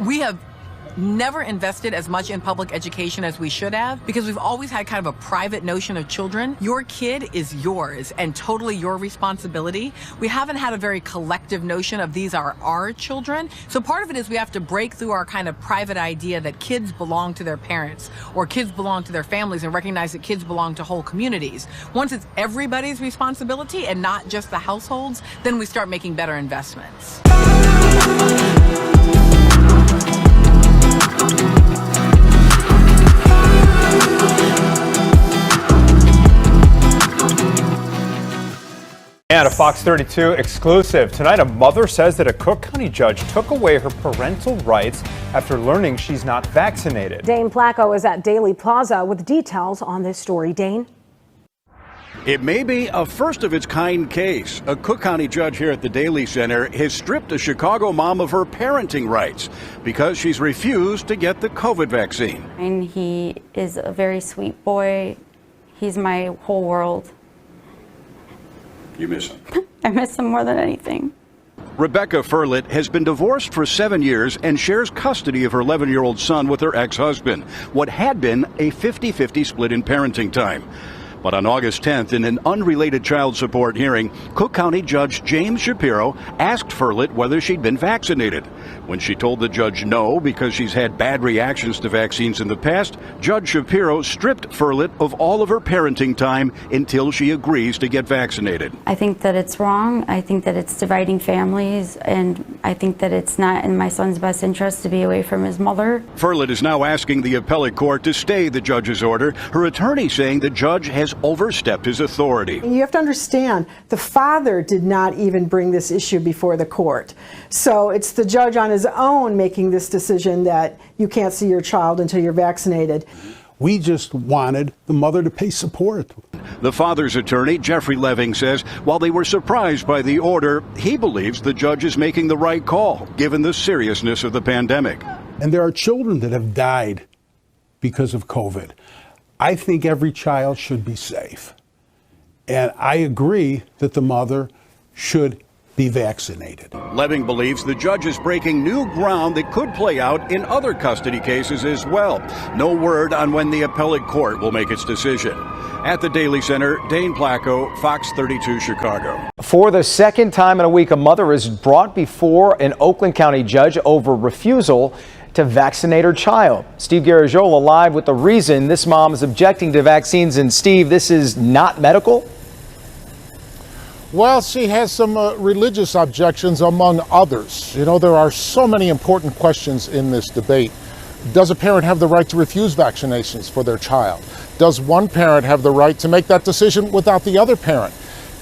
We have never invested as much in public education as we should have because we've always had kind of a private notion of children. Your kid is yours and totally your responsibility. We haven't had a very collective notion of these are our children. So part of it is we have to break through our kind of private idea that kids belong to their parents or kids belong to their families and recognize that kids belong to whole communities. Once it's everybody's responsibility and not just the households, then we start making better investments. And a Fox 32 exclusive. Tonight, a mother says that a Cook County judge took away her parental rights after learning she's not vaccinated. Dane Placco is at Daly Plaza with details on this story. Dane? It may be a first-of-its-kind case. A Cook County judge here at the Daly Center has stripped a Chicago mom of her parenting rights because she's refused to get the COVID vaccine. And he is a very sweet boy. He's my whole world. You miss him? I miss him more than anything. Rebecca Furlet has been divorced for 7 years and shares custody of her 11-year-old son with her ex-husband. What had been a 50-50 split in parenting time. But on August 10th, in an unrelated child support hearing, Cook County Judge James Shapiro asked Furlet whether she'd been vaccinated. When she told the judge no because she's had bad reactions to vaccines in the past, Judge Shapiro stripped Furlet of all of her parenting time until she agrees to get vaccinated. I think that it's wrong. I think that it's dividing families, and I think that it's not in my son's best interest to be away from his mother. Furlet is now asking the appellate court to stay the judge's order, her attorney saying the judge has overstepped his authority. You have to understand, the father did not even bring this issue before the court. So it's the judge on his own making this decision that you can't see your child until you're vaccinated. We just wanted the mother to pay support. The father's attorney, Jeffrey Leving, says while they were surprised by the order, he believes the judge is making the right call, given the seriousness of the pandemic. And there are children that have died because of COVID. I think every child should be safe. And I agree that the mother should be vaccinated. Leving believes the judge is breaking new ground that could play out in other custody cases as well. No word on when the appellate court will make its decision. At the Daly Center, Dane Placco, Fox 32 Chicago. For the second time in a week, a mother is brought before an Oakland County judge over refusal to vaccinate her child. Steve Garagiola live with the reason this mom is objecting to vaccines. And Steve, this is not medical? Well, she has some religious objections, among others. You know, there are so many important questions in this debate. Does a parent have the right to refuse vaccinations for their child? Does one parent have the right to make that decision without the other parent?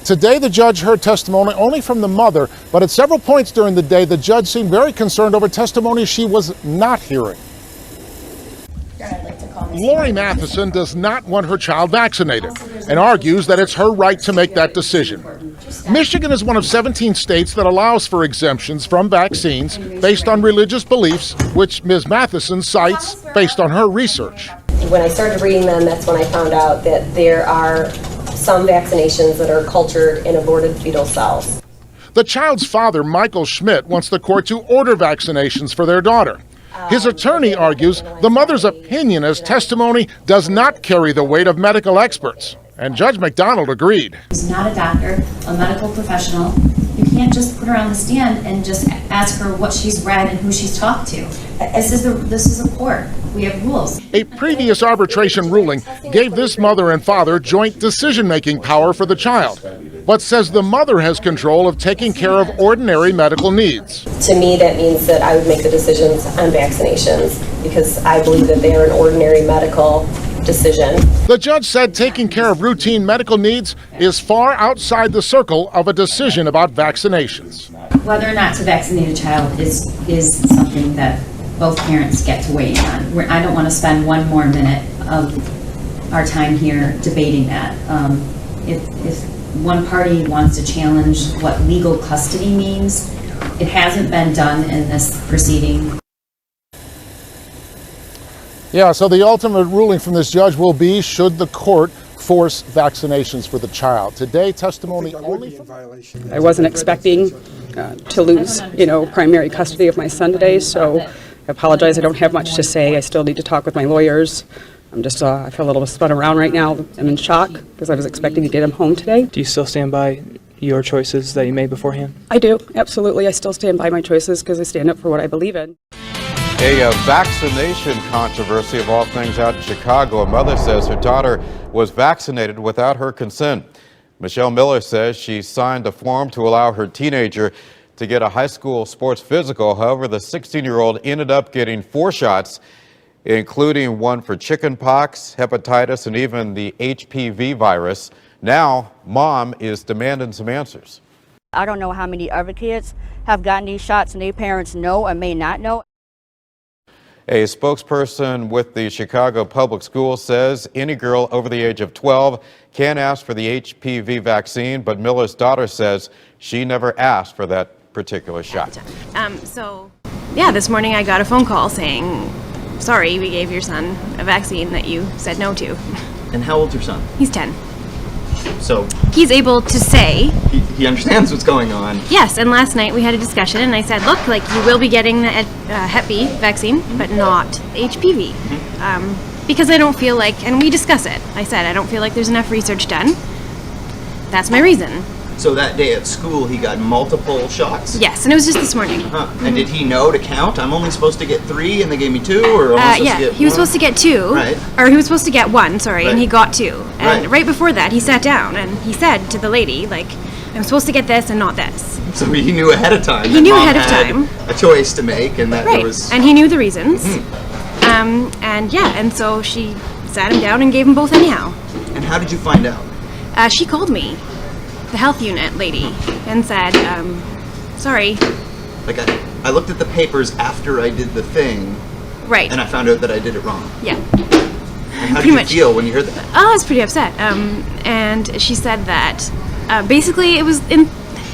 Today, the judge heard testimony only from the mother, but at several points during the day, the judge seemed very concerned over testimony she was not hearing. Lori Matheson does not want her child vaccinated and argues that it's her right to make that decision. Michigan is one of 17 states that allows for exemptions from vaccines based on religious beliefs, which Ms. Matheson cites based on her research. When I started reading them, that's when I found out that there are some vaccinations that are cultured in aborted fetal cells. The child's father, Michael Schmidt, wants the court to order vaccinations for their daughter. His attorney argues the mother's opinion as testimony does not carry the weight of medical experts. And Judge McDonald agreed. She's not a doctor, a medical professional. You can't just put her on the stand and just ask her what she's read and who she's talked to. This is a court. We have rules. A previous arbitration ruling gave this mother and father joint decision-making power for the child, but says the mother has control of taking care of ordinary medical needs. To me, that means that I would make the decisions on vaccinations because I believe that they are an ordinary medical decision. The judge said taking care of routine medical needs is far outside the circle of a decision about vaccinations. Whether or not to vaccinate a child is something that both parents get to weigh in on. I don't want to spend one more minute of our time here debating that. If one party wants to challenge what legal custody means, it hasn't been done in this proceeding. Yeah, so the ultimate ruling from this judge will be, should the court force vaccinations for the child. Today, testimony only from... I wasn't expecting to lose, primary custody of my son today, so I apologize. I don't have much to say. I still need to talk with my lawyers. I'm just, I feel a little spun around right now. I'm in shock because I was expecting to get him home today. Do you still stand by your choices that you made beforehand? I do, absolutely. I still stand by my choices because I stand up for what I believe in. A vaccination controversy of all things out in Chicago. A mother says her daughter was vaccinated without her consent. Michelle Miller says she signed a form to allow her teenager to get a high school sports physical. However, the 16-year-old ended up getting 4 shots, including one for chickenpox, hepatitis, and even the HPV virus. Now, mom is demanding some answers. I don't know how many other kids have gotten these shots and their parents know or may not know. A spokesperson with the Chicago Public Schools says any girl over the age of 12 can ask for the HPV vaccine, but Miller's daughter says she never asked for that particular shot. This morning I got a phone call saying, sorry, we gave your son a vaccine that you said no to. And how old's your son? He's 10. So he's able to say he understands what's going on. yes, and last night we had a discussion and I said, look, like you will be getting the Hep B vaccine, but not HPV. Because I don't feel like, and we discuss it, I said I don't feel like there's enough research done. That's my reason. So that day at school he got multiple shots? Yes, and it was just this morning. And did he know to count? I'm only supposed to get 3 and they gave me 2, or he was supposed to get 2, right? Or he was supposed to get 1, sorry, right. And he got 2. And right before that he sat down and he said to the lady, like, I'm supposed to get this and not this. So he knew ahead of time. He knew ahead of time. A choice to make, and that there was... and he knew the reasons. And so she sat him down and gave him both anyhow. And how did you find out? She called me, the health unit lady, and said, sorry. Like I looked at the papers after I did the thing. Right. And I found out that I did it wrong. Yeah. And how did you feel when you heard that? I was pretty upset. And she said that, basically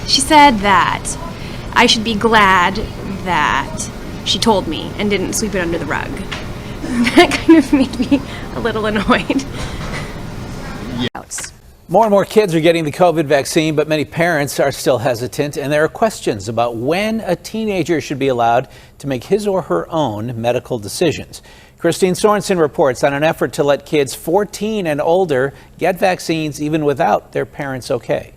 she said that I should be glad that she told me and didn't sweep it under the rug. That kind of made me a little annoyed. More and more kids are getting the COVID vaccine, but many parents are still hesitant, and there are questions about when a teenager should be allowed to make his or her own medical decisions. Christine Sorensen reports on an effort to let kids 14 and older get vaccines even without their parents' okay.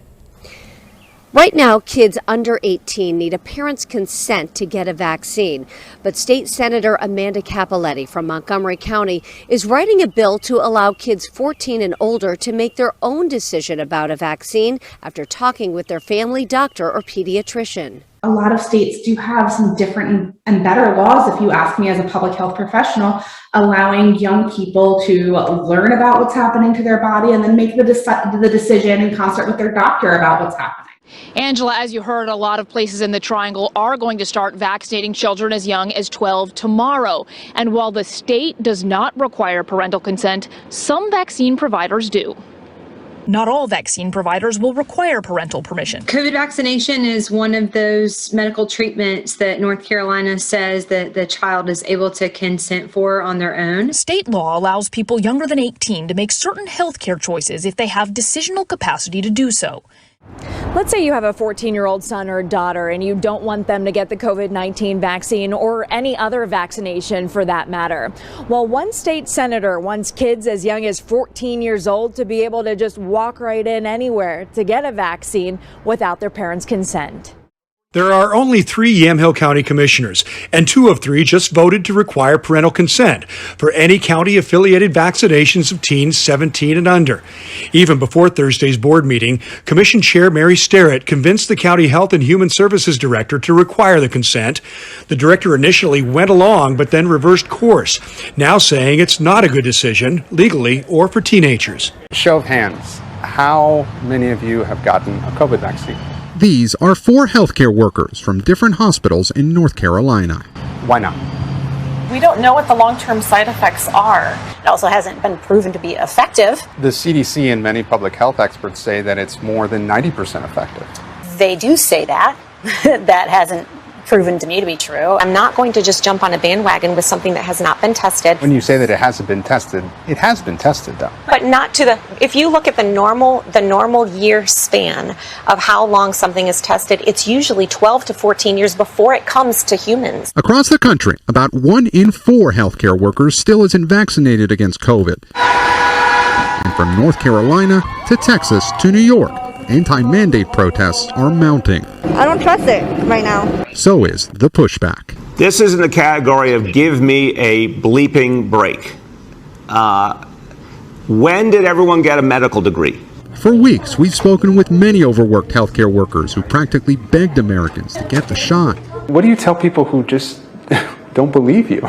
Right now, kids under 18 need a parent's consent to get a vaccine. But State Senator Amanda Capoletti from Montgomery County is writing a bill to allow kids 14 and older to make their own decision about a vaccine after talking with their family doctor or pediatrician. A lot of states do have some different and better laws, if you ask me as a public health professional, allowing young people to learn about what's happening to their body and then make the decision in concert with their doctor about what's happening. Angela, as you heard, a lot of places in the Triangle are going to start vaccinating children as young as 12 tomorrow. And while the state does not require parental consent, some vaccine providers do. Not all vaccine providers will require parental permission. COVID vaccination is one of those medical treatments that North Carolina says that the child is able to consent for on their own. State law allows people younger than 18 to make certain health care choices if they have decisional capacity to do so. Let's say you have a 14-year-old son or daughter and you don't want them to get the COVID-19 vaccine or any other vaccination for that matter. Well, one state senator wants kids as young as 14 years old to be able to just walk right in anywhere to get a vaccine without their parents' consent. There are only 3 Yamhill County commissioners, and 2 of 3 just voted to require parental consent for any county-affiliated vaccinations of teens 17 and under. Even before Thursday's board meeting, Commission Chair Mary Sterrett convinced the County Health and Human Services Director to require the consent. The director initially went along, but then reversed course, now saying it's not a good decision, legally or for teenagers. Show of hands, how many of you have gotten a COVID vaccine? These are 4 healthcare workers from different hospitals in North Carolina. Why not? We don't know what the long-term side effects are. It also hasn't been proven to be effective. The CDC and many public health experts say that it's more than 90% effective. They do say that. That hasn't proven to me to be true. I'm not going to just jump on a bandwagon with something that has not been tested. When you say that it hasn't been tested, it has been tested though. But not to the, if you look at the normal year span of how long something is tested, it's usually 12 to 14 years before it comes to humans. Across the country, about 1 in 4 healthcare workers still isn't vaccinated against COVID. And from North Carolina to Texas to New York, anti-mandate protests are mounting. I don't trust it right now. So is the pushback. This is in the category of give me a bleeping break. When did everyone get a medical degree? For weeks, we've spoken with many overworked healthcare workers who practically begged Americans to get the shot. What do you tell people who just don't believe you?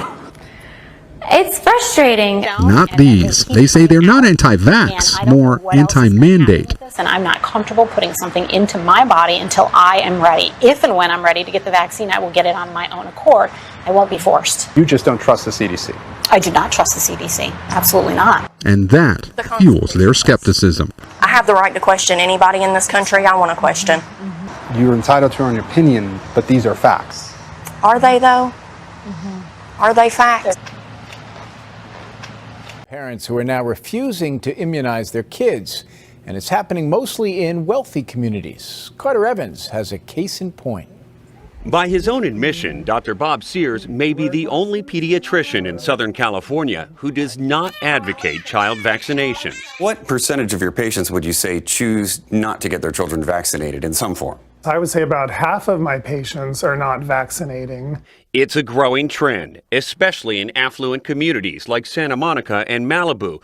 It's frustrating. Not these. They say they're not anti-vax, more anti-mandate. And I'm not comfortable putting something into my body until I am ready. If and when I'm ready to get the vaccine, I will get it on my own accord. I won't be forced. You just don't trust the CDC. I do not trust the CDC. Absolutely not. And that fuels their skepticism. I have the right to question anybody in this country I want to question. You're entitled to your own opinion, but these are facts. Are they, though? Are they facts? Parents who are now refusing to immunize their kids, and it's happening mostly in wealthy communities. Carter Evans has a case in point. By his own admission, Dr. Bob Sears may be the only pediatrician in Southern California who does not advocate child vaccinations. What percentage of your patients would you say choose not to get their children vaccinated in some form? I would say about half of my patients are not vaccinating. It's a growing trend, especially in affluent communities like Santa Monica and Malibu,